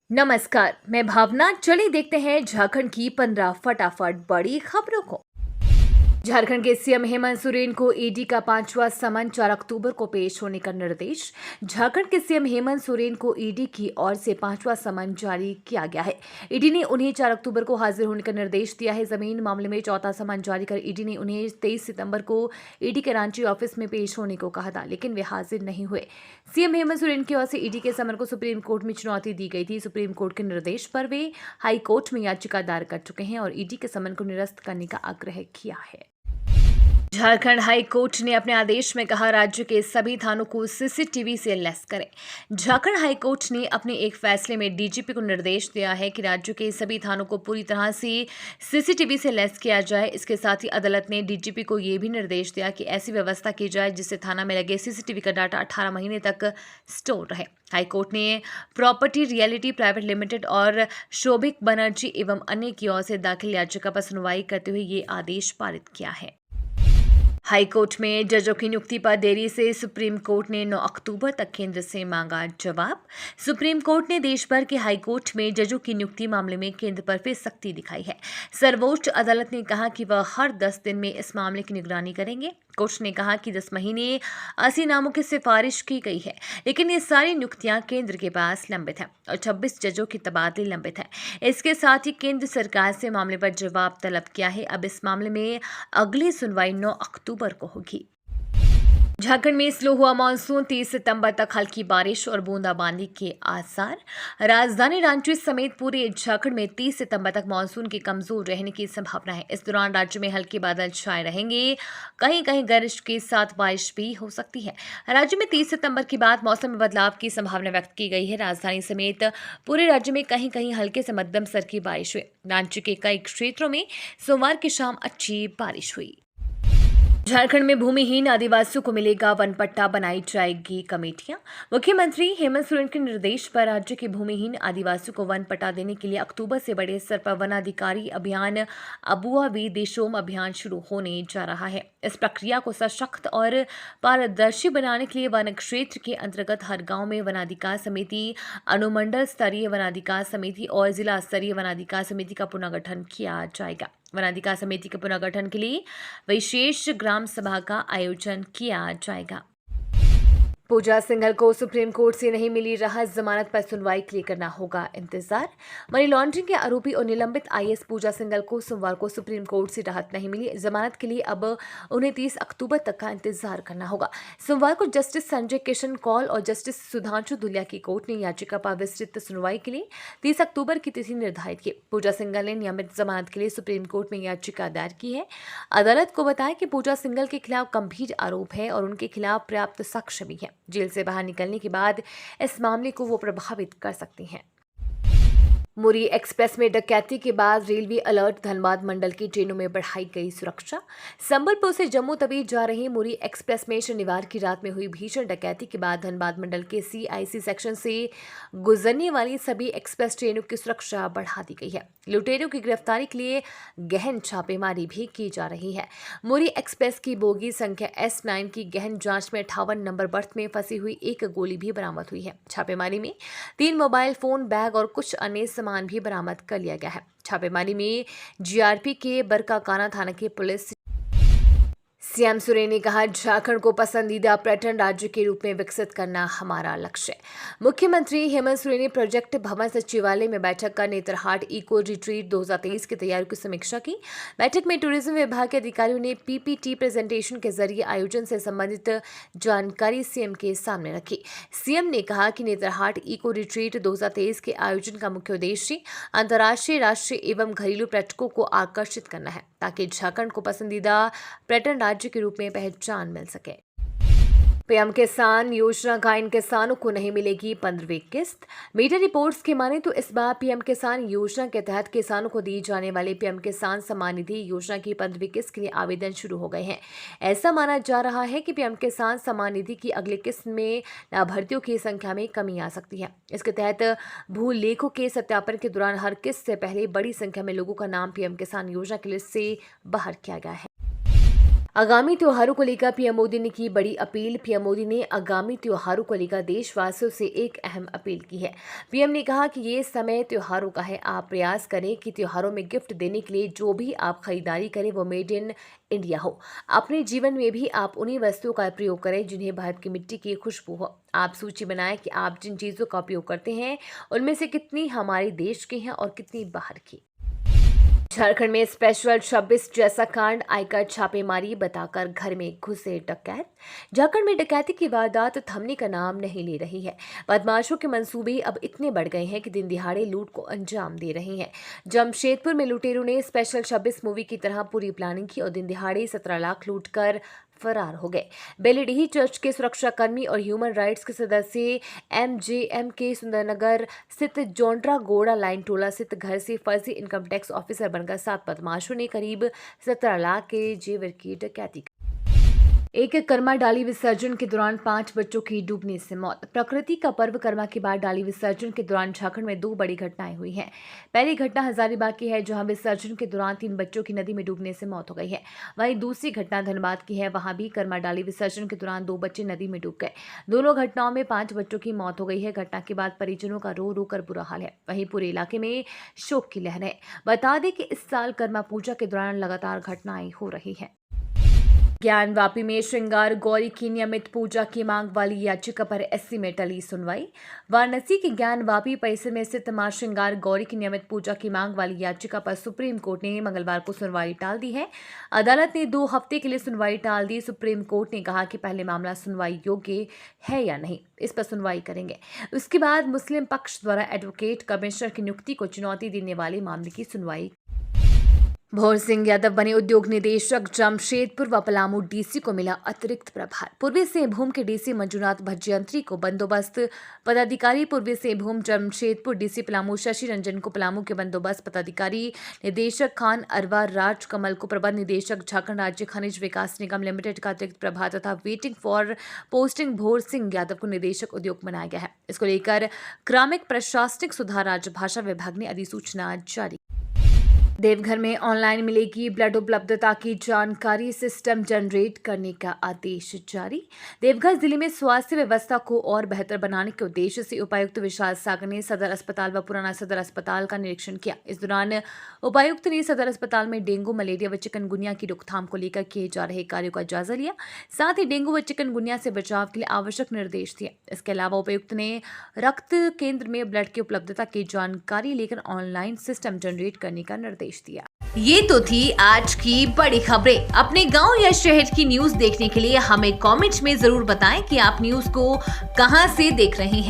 नमस्कार, मैं भावना। चलिए देखते हैं झारखंड की 15 फटाफट बड़ी खबरों को। झारखंड के सीएम हेमंत सोरेन को ईडी का 5वां समन 4 अक्टूबर को पेश होने का निर्देश। झारखंड के सीएम हेमंत सोरेन को ईडी की ओर से 5वां समन जारी किया गया है। ईडी ने उन्हें 4 अक्टूबर को हाजिर होने का निर्देश दिया है। जमीन मामले में चौथा समन जारी कर ईडी ने उन्हें 23 सितंबर को ईडी के रांची ऑफिस में पेश होने को कहा था, लेकिन वे हाजिर नहीं हुए। सीएम हेमंत सोरेन की ओर से ईडी के समन को सुप्रीम कोर्ट में चुनौती दी गई थी। सुप्रीम कोर्ट के निर्देश पर वे हाई कोर्ट में याचिका दायर कर चुके हैं और ईडी के समन को निरस्त करने का आग्रह किया है। झारखंड हाई कोर्ट ने अपने आदेश में कहा, राज्य के सभी थानों को सीसीटीवी से लैस करें। झारखंड हाई कोर्ट ने अपने एक फैसले में डीजीपी को निर्देश दिया है कि राज्य के सभी थानों को पूरी तरह से सीसीटीवी से लैस किया जाए। इसके साथ ही अदालत ने डीजीपी को यह भी निर्देश दिया कि ऐसी व्यवस्था की जाए जिससे थाना में लगे सीसीटीवी का डाटा 18 महीने तक स्टोर रहे। हाईकोर्ट ने प्रॉपर्टी रियलिटी प्राइवेट लिमिटेड और शोभिक बनर्जी एवं अन्य की ओर से दाखिल याचिका पर सुनवाई करते हुए ये आदेश पारित किया है। हाईकोर्ट में जजों की नियुक्ति पर देरी से सुप्रीम कोर्ट ने 9 अक्टूबर तक केंद्र से मांगा जवाब। सुप्रीम कोर्ट ने देश भर के हाईकोर्ट में जजों की नियुक्ति मामले में केंद्र पर फिर सख्ती दिखाई है। सर्वोच्च अदालत ने कहा कि वह हर 10 दिन में इस मामले की निगरानी करेंगे। कोर्ट ने कहा कि 10 महीने 80 नामों की सिफारिश की गई है, लेकिन ये सारी नियुक्तियां केंद्र के पास लंबित हैं और 26 जजों की तबादले लंबित है। इसके साथ ही केंद्र सरकार से मामले पर जवाब तलब किया है। अब इस मामले में अगली सुनवाई 9 अक्टूबर को होगी। झारखंड में स्लो हुआ मानसून, 30 सितंबर तक हल्की बारिश और बूंदाबांदी के आसार। राजधानी रांची समेत पूरे झारखंड में 30 सितंबर तक मानसून के कमजोर रहने की संभावना है। इस दौरान राज्य में हल्के बादल छाए रहेंगे, कहीं कहीं गरज के साथ बारिश भी हो सकती है। राज्य में 30 सितंबर के बाद मौसम में बदलाव की संभावना व्यक्त की गई है। राजधानी समेत पूरे राज्य में कहीं कहीं हल्के से मध्यम स्तर की बारिश हुई। रांची के कई क्षेत्रों में सोमवार की शाम अच्छी बारिश हुई। झारखंड में भूमिहीन आदिवासियों को मिलेगा वन पट्टा, बनाई जाएगी कमेटियां। मुख्यमंत्री हेमंत सोरेन के निर्देश पर राज्य के भूमिहीन आदिवासियों को वन पट्टा देने के लिए अक्टूबर से बड़े स्तर पर वन अधिकारी अभियान अबुआ वी देशोम अभियान शुरू होने जा रहा है। इस प्रक्रिया को सशक्त और पारदर्शी बनाने के लिए वन क्षेत्र के अंतर्गत हर गांव में वनाधिकार समिति, अनुमंडल स्तरीय वनाधिकार समिति और जिला स्तरीय वनाधिकार समिति का पुनर्गठन किया जाएगा। वनाधिकार समिति के पुनर्गठन के लिए विशेष ग्राम सभा का आयोजन किया जाएगा। पूजा सिंघल को सुप्रीम कोर्ट से नहीं मिली राहत, जमानत पर सुनवाई के लिए करना होगा इंतजार। मनी लॉन्ड्रिंग के आरोपी और निलंबित आईएएस पूजा सिंघल को सोमवार को सुप्रीम कोर्ट से राहत नहीं मिली। जमानत के लिए अब उन्हें 30 अक्टूबर तक का इंतजार करना होगा। सोमवार को जस्टिस संजय किशन कौल और जस्टिस सुधांशु दुलिया की कोर्ट ने याचिका पर विस्तृत सुनवाई के लिए 30 अक्टूबर की तिथि निर्धारित की। पूजा सिंघल ने नियमित जमानत के लिए सुप्रीम कोर्ट में याचिका दायर की है। अदालत को बताया कि पूजा सिंघल के खिलाफ गंभीर आरोप है और उनके खिलाफ पर्याप्त साक्ष्य भी है। जेल से बाहर निकलने के बाद इस मामले को वो प्रभावित कर सकती हैं। मुरी एक्सप्रेस में डकैती के बाद रेलवे अलर्ट, धनबाद मंडल की ट्रेनों में बढ़ाई गई सुरक्षा। संबलपुर से जम्मू तवी जा रही मुरी एक्सप्रेस में शनिवार की रात में हुई भीषण डकैती के बाद धनबाद मंडल के सीआईसी सेक्शन से गुजरने वाली सभी एक्सप्रेस ट्रेनों की सुरक्षा बढ़ा दी गई है। लुटेरों की गिरफ्तारी के लिए गहन छापेमारी भी की जा रही है। मुरी एक्सप्रेस की बोगी संख्या S9 की गहन जांच में 58 नंबर बर्थ में फंसी हुई एक गोली भी बरामद हुई है। छापेमारी में 3 मोबाइल फोन, बैग और कुछ अन्य सामान भी बरामद कर लिया गया है। छापेमारी में जीआरपी के बरकाकाना थाना की पुलिस। सीएम सोरेन ने कहा, झारखंड को पसंदीदा पर्यटन राज्य के रूप में विकसित करना हमारा लक्ष्य है। मुख्यमंत्री हेमंत सोरेन ने प्रोजेक्ट भवन सचिवालय में बैठक कर नेतरहाट इको रिट्रीट 2023 की तैयारियों की समीक्षा की। बैठक में टूरिज्म विभाग के अधिकारियों ने पीपीटी प्रेजेंटेशन के जरिए आयोजन से संबंधित जानकारी सीएम के सामने रखी। सीएम ने कहा कि नेतरहाट इको रिट्रीट 2023 के आयोजन का मुख्य उद्देश्य अंतर्राष्ट्रीय, राष्ट्रीय एवं घरेलू पर्यटकों को आकर्षित करना है, ताकि झारखंड को पसंदीदा पर्यटन राज्य के रूप में पहचान मिल सके। पीएम किसान योजना का इन किसानों को नहीं मिलेगी 15वीं किस्त। मीडिया रिपोर्ट्स की माने तो इस बार पीएम किसान योजना के तहत किसानों को दी जाने वाली पीएम किसान सम्मान निधि योजना की 15वीं किस्त के लिए आवेदन शुरू हो गए हैं। ऐसा माना जा रहा है कि पीएम किसान सम्मान निधि की अगली किस्त में लाभार्थियों की संख्या में कमी आ सकती है। इसके तहत भू लेखों के सत्यापन के दौरान हर किस्त से पहले बड़ी संख्या में लोगों का नाम पीएम किसान योजना की लिस्ट से बाहर किया गया है। आगामी त्योहारों को लेकर पीएम मोदी ने की बड़ी अपील। पीएम मोदी ने आगामी त्योहारों को लेकर देशवासियों से एक अहम अपील की है। पीएम ने कहा कि ये समय त्योहारों का है। आप प्रयास करें कि त्योहारों में गिफ्ट देने के लिए जो भी आप खरीदारी करें वो मेड इन इंडिया हो। अपने जीवन में भी आप उन्हीं वस्तुओं का प्रयोग करें जिन्हें भारत की मिट्टी की खुशबू हो। आप सूची बनाएं कि आप जिन चीज़ों का उपयोग करते हैं उनमें से कितनी हमारे देश की हैं और कितनी बाहर की। झारखंड में स्पेशल 26 जैसा कांड, आयकर छापेमारी बताकर घर में घुसे डकैत। झारखंड में डकैती की वारदात थमने का नाम नहीं ले रही है। बदमाशों के मंसूबे अब इतने बढ़ गए हैं कि दिन दिहाड़े लूट को अंजाम दे रहे हैं। जमशेदपुर में लुटेरों ने स्पेशल 26 मूवी की तरह पूरी प्लानिंग की और दिन दिहाड़े 17 लाख लूट कर फरार हो गए। बेलेडीही चर्च के सुरक्षाकर्मी और ह्यूमन राइट्स के सदस्य एमजेएम के सुंदरनगर स्थित जोंड्रा गोड़ा लाइन टोला स्थित घर से फर्जी इनकम टैक्स ऑफिसर बनकर 7 बदमाशों ने करीब 17 लाख के जेवर की डकैती। एक कर्मा डाली विसर्जन के दौरान 5 बच्चों की डूबने से मौत। प्रकृति का पर्व कर्मा के बाद डाली विसर्जन के दौरान झारखंड में 2 बड़ी घटनाएं हुई हैं। पहली घटना हजारीबाग की है, जहां विसर्जन के दौरान 3 बच्चों की नदी में डूबने से मौत हो गई है। वहीं दूसरी घटना धनबाद की है, वहां भी कर्मा डाली विसर्जन के दौरान 2 बच्चे नदी में डूब गए। दोनों घटनाओं में 5 बच्चों की मौत हो गई है। घटना के बाद परिजनों का रो रो कर बुरा हाल है। वहीं पूरे इलाके में शोक की लहर है। बता दें कि इस साल कर्मा पूजा के दौरान लगातार घटनाएं हो रही है। ज्ञानवापी में श्रृंगार गौरी की नियमित पूजा की मांग वाली याचिका पर एससी में टली सुनवाई। वाराणसी के ज्ञानवापी परिसर में स्थित मां श्रृंगार गौरी की नियमित पूजा की मांग वाली याचिका पर सुप्रीम कोर्ट ने मंगलवार को सुनवाई टाल दी है। अदालत ने 2 हफ्ते के लिए सुनवाई टाल दी। सुप्रीम कोर्ट ने कहा कि पहले मामला सुनवाई योग्य है या नहीं, इस पर सुनवाई करेंगे। उसके बाद मुस्लिम पक्ष द्वारा एडवोकेट कमिश्नर की नियुक्ति को चुनौती देने वाले मामले की सुनवाई। भोर सिंह यादव बने उद्योग निदेशक। जमशेदपुर व पलामू डीसी को मिला अतिरिक्त प्रभार। पूर्वी सिंहभूम के डीसी मंजुनाथ भज्यंत्री को बंदोबस्त पदाधिकारी। पूर्वी सिंहभूम जमशेदपुर डीसी पलामू शशि रंजन को पलामू के बंदोबस्त पदाधिकारी। निदेशक खान अरवा राज कमल को प्रबंध निदेशक झारखंड राज्य खनिज विकास निगम लिमिटेड का अतिरिक्त प्रभार तथा waiting for posting Bhor Singh Yadav को निदेशक उद्योग बनाया गया है। इसको लेकर क्रमिक प्रशासनिक सुधार राजभाषा विभाग ने अधिसूचना जारी। देवघर में ऑनलाइन मिलेगी ब्लड उपलब्धता की जानकारी, सिस्टम जनरेट करने का आदेश जारी। देवघर जिले में स्वास्थ्य व्यवस्था को और बेहतर बनाने के उद्देश्य से उपायुक्त विशाल सागर ने सदर अस्पताल व पुराना सदर अस्पताल का निरीक्षण किया। इस दौरान उपायुक्त ने सदर अस्पताल में डेंगू, मलेरिया व चिकनगुनिया की रोकथाम को लेकर किए जा रहे कार्यों का जायजा लिया। साथ ही डेंगू व चिकनगुनिया से बचाव के लिए आवश्यक निर्देश दिए। इसके अलावा उपायुक्त ने रक्त केंद्र में ब्लड की उपलब्धता की जानकारी लेकर ऑनलाइन सिस्टम जनरेट करने का निर्देश दिया। ये तो थी आज की बड़ी खबरें। अपने गांव या शहर की न्यूज देखने के लिए हमें कमेंट में जरूर बताएं कि आप न्यूज को कहां से देख रहे हैं।